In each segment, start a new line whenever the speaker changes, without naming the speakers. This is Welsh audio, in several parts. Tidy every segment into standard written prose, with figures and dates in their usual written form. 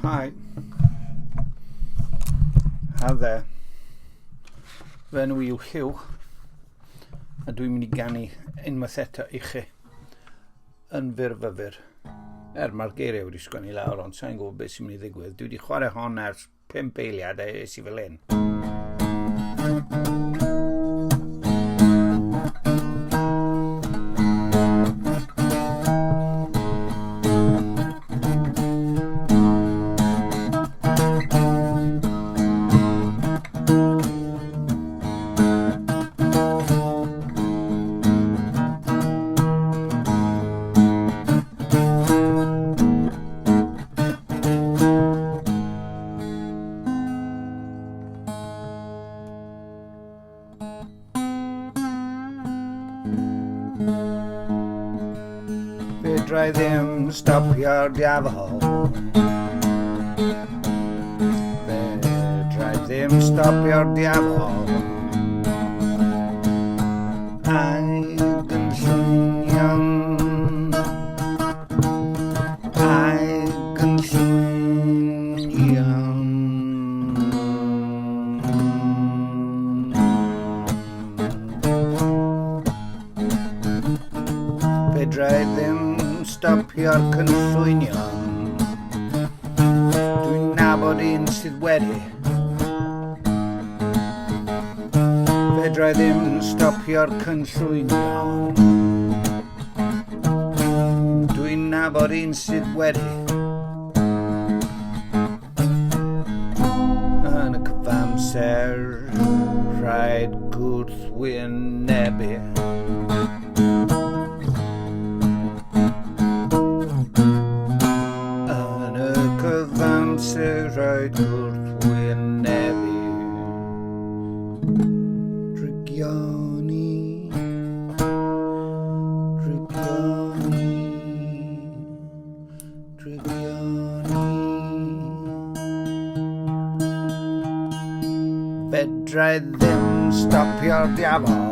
Hi. How there. Fy enw yw Hugh a dwi'n mynd I ganu unwaith eto I chi yn fyrfyfyr. Mae'r geiriau wedi sgwennu lawr ond sa'n gwybod beth sy'n mynd I ddigwydd. Dwi wedi chwarae hon ers 5 eiliad a es I fel hyn. Fedrai ddim stopio'r diafol. Fedrai ddim stopio'r diafol. A'i gynllunion. A'i gynllunion. Fedrai ddim stopio'r cynllwynion. Dwi'n nabod un sydd wedi. Fedrai ddim stopio'r cynllwynion. Dwi'n nabod un sydd wedi. Yn y cyfamser rhaid gwrthwynebu. Rhaid gwrthwynebu. Drygioni. Drygioni. Drygioni. Fedrai ddim stopio'r diafol.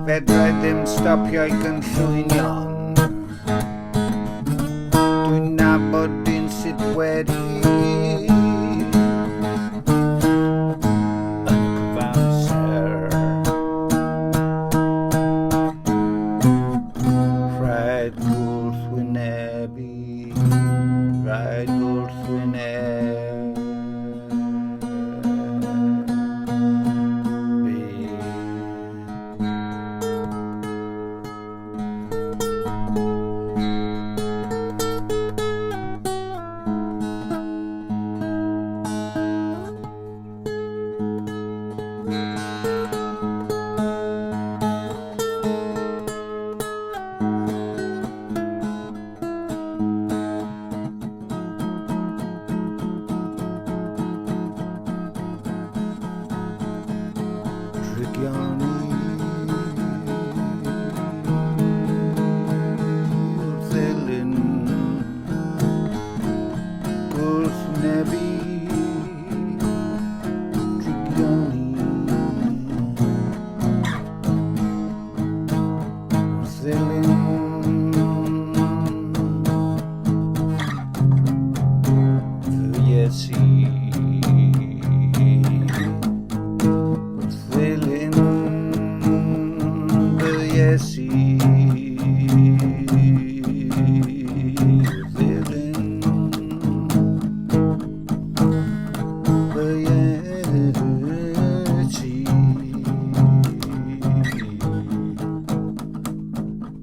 Fedrai ddim stopio'i gynllwynion. Dwi'n nabod un sydd wedi. Yn cyfamser rhaid gwrthwynebu. Rhaid gwrthwynebu.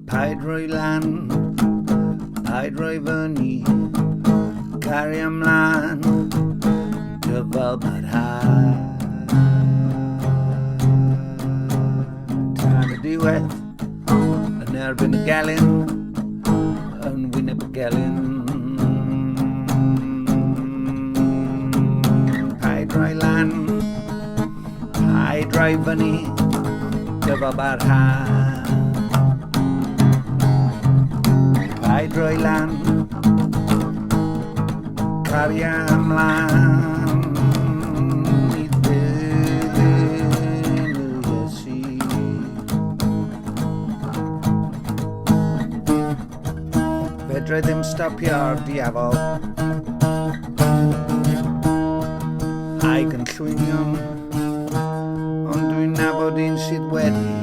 Paid roi lan, paid roi fyny, cari ymlaen, dyfal barhad. Tan y diwedd, yn erbyn y gelyn, yn wyneb y gelyn. Paid roi lan, paid roi fyny, dyfal barhad. Paid roi lan, cari ymlaen I ddilyn y Iesu. fedrai ddim stopio'r diafol. A'i gynllwynion, ond dwi'n nabod un sydd wedi.